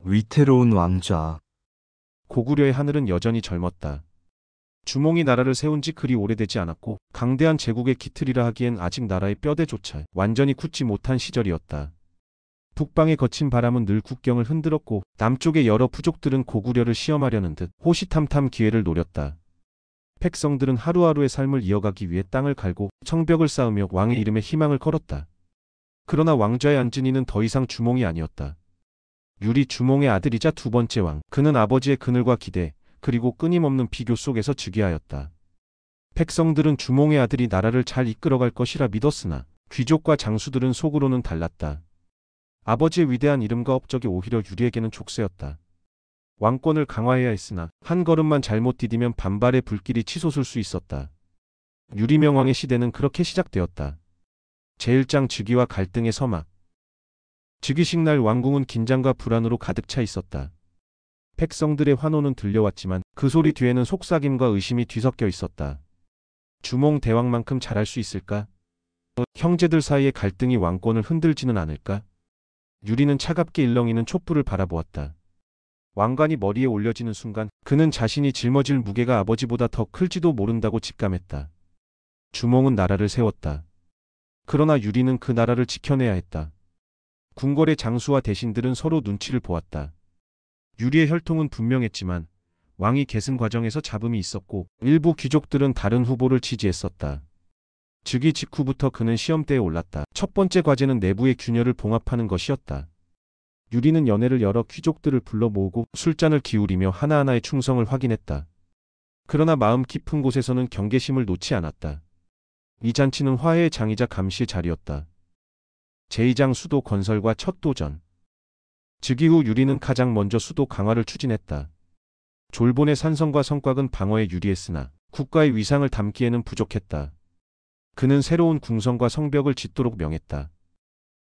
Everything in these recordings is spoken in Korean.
위태로운 왕좌. 고구려의 하늘은 여전히 젊었다. 주몽이 나라를 세운 지 그리 오래되지 않았고 강대한 제국의 기틀이라 하기엔 아직 나라의 뼈대조차 완전히 굳지 못한 시절이었다. 북방의 거친 바람은 늘 국경을 흔들었고 남쪽의 여러 부족들은 고구려를 시험하려는 듯 호시탐탐 기회를 노렸다. 백성들은 하루하루의 삶을 이어가기 위해 땅을 갈고 성벽을 쌓으며 왕의 이름에 희망을 걸었다. 그러나 왕좌에 앉은 이는 더 이상 주몽이 아니었다. 유리 주몽의 아들이자 두 번째 왕. 그는 아버지의 그늘과 기대 그리고 끊임없는 비교 속에서 즉위하였다. 백성들은 주몽의 아들이 나라를 잘 이끌어갈 것이라 믿었으나 귀족과 장수들은 속으로는 달랐다. 아버지의 위대한 이름과 업적이 오히려 유리에게는 족쇄였다. 왕권을 강화해야 했으나 한 걸음만 잘못 디디면 반발의 불길이 치솟을 수 있었다. 유리명왕의 시대는 그렇게 시작되었다. 제1장 즉위와 갈등의 서막. 즉위식 날 왕궁은 긴장과 불안으로 가득 차 있었다. 백성들의 환호는 들려왔지만 그 소리 뒤에는 속삭임과 의심이 뒤섞여 있었다. 주몽 대왕만큼 잘할 수 있을까? 형제들 사이의 갈등이 왕권을 흔들지는 않을까? 유리는 차갑게 일렁이는 촛불을 바라보았다. 왕관이 머리에 올려지는 순간 그는 자신이 짊어질 무게가 아버지보다 더 클지도 모른다고 직감했다. 주몽은 나라를 세웠다. 그러나 유리는 그 나라를 지켜내야 했다. 궁궐의 장수와 대신들은 서로 눈치를 보았다. 유리의 혈통은 분명했지만 왕위 계승 과정에서 잡음이 있었고 일부 귀족들은 다른 후보를 지지했었다. 즉위 직후부터 그는 시험대에 올랐다. 첫 번째 과제는 내부의 균열을 봉합하는 것이었다. 유리는 연회를 열어 귀족들을 불러 모으고 술잔을 기울이며 하나하나의 충성을 확인했다. 그러나 마음 깊은 곳에서는 경계심을 놓지 않았다. 이 잔치는 화해의 장이자 감시의 자리였다. 제2장 수도 건설과 첫 도전. 즉위 후 유리는 가장 먼저 수도 강화를 추진했다. 졸본의 산성과 성곽은 방어에 유리했으나 국가의 위상을 담기에는 부족했다. 그는 새로운 궁성과 성벽을 짓도록 명했다.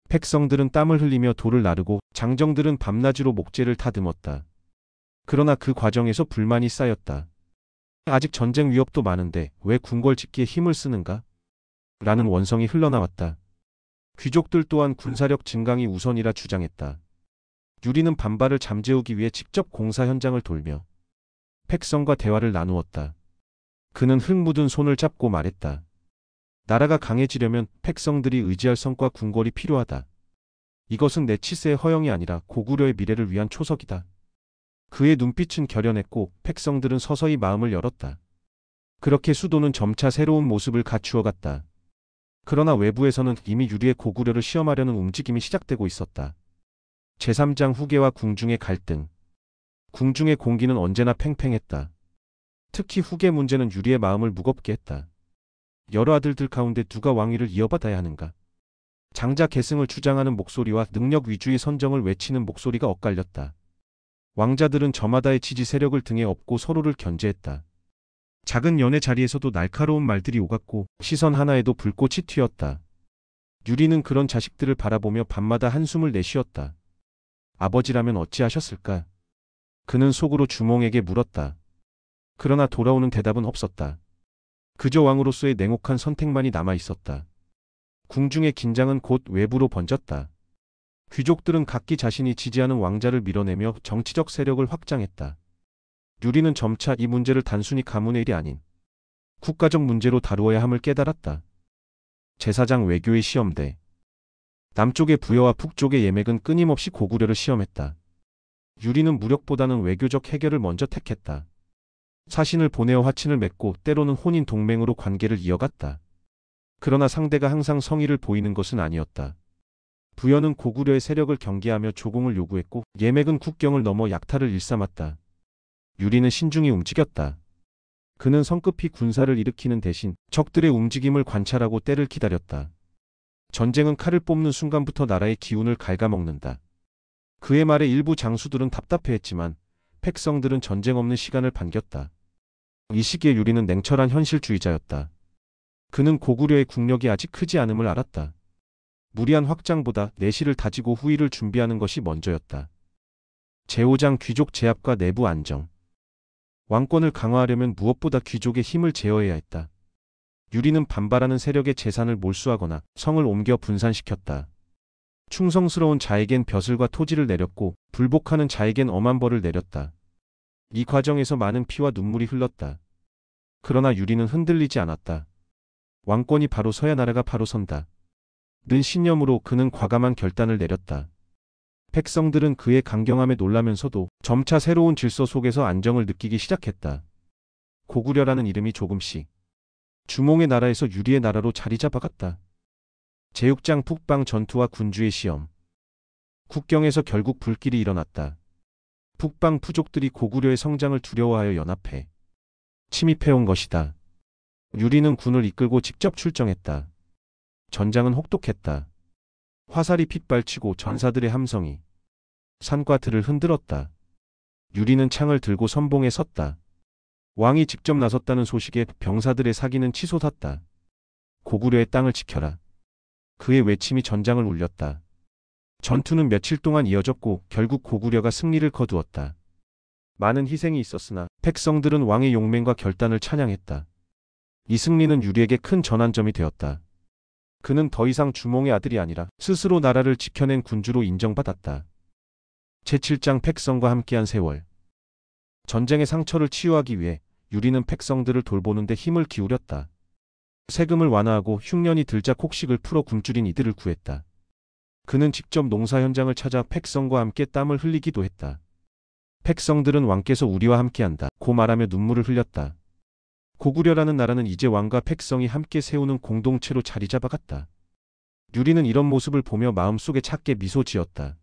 백성들은 땀을 흘리며 돌을 나르고 장정들은 밤낮으로 목재를 다듬었다. 그러나 그 과정에서 불만이 쌓였다. 아직 전쟁 위협도 많은데 왜 궁궐 짓기에 힘을 쓰는가? 라는 원성이 흘러나왔다. 귀족들 또한 군사력 증강이 우선이라 주장했다. 유리는 반발을 잠재우기 위해 직접 공사 현장을 돌며 백성과 대화를 나누었다. 그는 흙 묻은 손을 잡고 말했다. 나라가 강해지려면 백성들이 의지할 성과 궁궐이 필요하다. 이것은 내 치세의 허영이 아니라 고구려의 미래를 위한 초석이다. 그의 눈빛은 결연했고 백성들은 서서히 마음을 열었다. 그렇게 수도는 점차 새로운 모습을 갖추어갔다. 그러나 외부에서는 이미 유리의 고구려를 시험하려는 움직임이 시작되고 있었다. 제3장 후계와 궁중의 갈등. 궁중의 공기는 언제나 팽팽했다. 특히 후계 문제는 유리의 마음을 무겁게 했다. 여러 아들들 가운데 누가 왕위를 이어받아야 하는가? 장자 계승을 주장하는 목소리와 능력 위주의 선정을 외치는 목소리가 엇갈렸다. 왕자들은 저마다의 지지 세력을 등에 업고 서로를 견제했다. 작은 연회 자리에서도 날카로운 말들이 오갔고 시선 하나에도 불꽃이 튀었다. 유리는 그런 자식들을 바라보며 밤마다 한숨을 내쉬었다. 아버지라면 어찌하셨을까? 그는 속으로 주몽에게 물었다. 그러나 돌아오는 대답은 없었다. 그저 왕으로서의 냉혹한 선택만이 남아있었다. 궁중의 긴장은 곧 외부로 번졌다. 귀족들은 각기 자신이 지지하는 왕자를 밀어내며 정치적 세력을 확장했다. 유리는 점차 이 문제를 단순히 가문의 일이 아닌 국가적 문제로 다루어야 함을 깨달았다. 제4장 외교의 시험대. 남쪽의 부여와 북쪽의 예맥은 끊임없이 고구려를 시험했다. 유리는 무력보다는 외교적 해결을 먼저 택했다. 사신을 보내어 화친을 맺고 때로는 혼인 동맹으로 관계를 이어갔다. 그러나 상대가 항상 성의를 보이는 것은 아니었다. 부여는 고구려의 세력을 경계하며 조공을 요구했고 예맥은 국경을 넘어 약탈을 일삼았다. 유리는 신중히 움직였다. 그는 성급히 군사를 일으키는 대신 적들의 움직임을 관찰하고 때를 기다렸다. 전쟁은 칼을 뽑는 순간부터 나라의 기운을 갉아먹는다. 그의 말에 일부 장수들은 답답해했지만 백성들은 전쟁 없는 시간을 반겼다. 이 시기에 유리는 냉철한 현실주의자였다. 그는 고구려의 국력이 아직 크지 않음을 알았다. 무리한 확장보다 내실을 다지고 후위를 준비하는 것이 먼저였다. 제5장 귀족 제압과 내부 안정. 왕권을 강화하려면 무엇보다 귀족의 힘을 제어해야 했다. 유리는 반발하는 세력의 재산을 몰수하거나 성을 옮겨 분산시켰다. 충성스러운 자에겐 벼슬과 토지를 내렸고 불복하는 자에겐 엄한 벌을 내렸다. 이 과정에서 많은 피와 눈물이 흘렀다. 그러나 유리는 흔들리지 않았다. 왕권이 바로 서야 나라가 바로 선다. 는 신념으로 그는 과감한 결단을 내렸다. 백성들은 그의 강경함에 놀라면서도 점차 새로운 질서 속에서 안정을 느끼기 시작했다. 고구려라는 이름이 조금씩 주몽의 나라에서 유리의 나라로 자리 잡아갔다. 제육장 북방 전투와 군주의 시험. 국경에서 결국 불길이 일어났다. 북방 부족들이 고구려의 성장을 두려워하여 연합해 침입해온 것이다. 유리는 군을 이끌고 직접 출정했다. 전장은 혹독했다. 화살이 핏발치고 전사들의 함성이 산과 들을 흔들었다. 유리는 창을 들고 선봉에 섰다. 왕이 직접 나섰다는 소식에 병사들의 사기는 치솟았다. 고구려의 땅을 지켜라. 그의 외침이 전장을 울렸다. 전투는 며칠 동안 이어졌고 결국 고구려가 승리를 거두었다. 많은 희생이 있었으나 백성들은 왕의 용맹과 결단을 찬양했다. 이 승리는 유리에게 큰 전환점이 되었다. 그는 더 이상 주몽의 아들이 아니라 스스로 나라를 지켜낸 군주로 인정받았다. 제7장 백성과 함께한 세월. 전쟁의 상처를 치유하기 위해 유리는 백성들을 돌보는 데 힘을 기울였다. 세금을 완화하고 흉년이 들자 곡식을 풀어 굶주린 이들을 구했다. 그는 직접 농사 현장을 찾아 백성과 함께 땀을 흘리기도 했다. 백성들은 왕께서 우리와 함께한다 고 말하며 눈물을 흘렸다. 고구려라는 나라는 이제 왕과 백성이 함께 세우는 공동체로 자리 잡아갔다. 유리는 이런 모습을 보며 마음속에 작게 미소 지었다.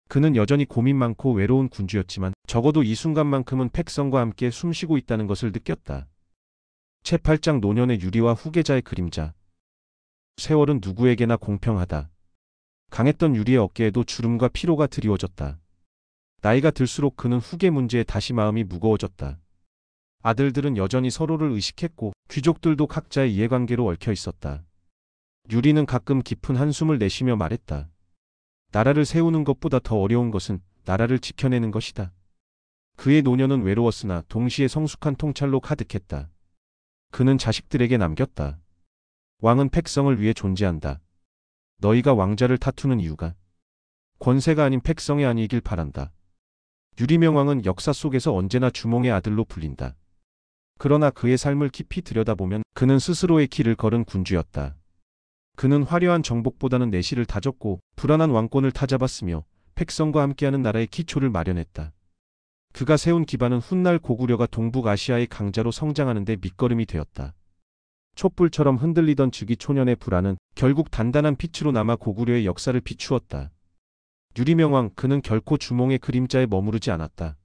그는 여전히 고민 많고 외로운 군주였지만 적어도 이 순간만큼은 백성과 함께 숨쉬고 있다는 것을 느꼈다. 제8장 노년의 유리와 후계자의 그림자. 세월은 누구에게나 공평하다. 강했던 유리의 어깨에도 주름과 피로가 드리워졌다. 나이가 들수록 그는 후계 문제에 다시 마음이 무거워졌다. 아들들은 여전히 서로를 의식했고 귀족들도 각자의 이해관계로 얽혀 있었다. 유리는 가끔 깊은 한숨을 내쉬며 말했다. 나라를 세우는 것보다 더 어려운 것은 나라를 지켜내는 것이다. 그의 노년은 외로웠으나 동시에 성숙한 통찰로 가득했다. 그는 자식들에게 남겼다. 왕은 백성을 위해 존재한다. 너희가 왕자를 다투는 이유가 권세가 아닌 백성의 아니길 바란다. 유리명왕은 역사 속에서 언제나 주몽의 아들로 불린다. 그러나 그의 삶을 깊이 들여다보면 그는 스스로의 길을 걸은 군주였다. 그는 화려한 정복보다는 내실을 다졌고 불안한 왕권을 타잡았으며 백성과 함께하는 나라의 기초를 마련했다. 그가 세운 기반은 훗날 고구려가 동북아시아의 강자로 성장하는 데 밑거름이 되었다. 촛불처럼 흔들리던 즉위 초년의 불안은 결국 단단한 빛으로 남아 고구려의 역사를 비추었다. 유리명왕 그는 결코 주몽의 그림자에 머무르지 않았다.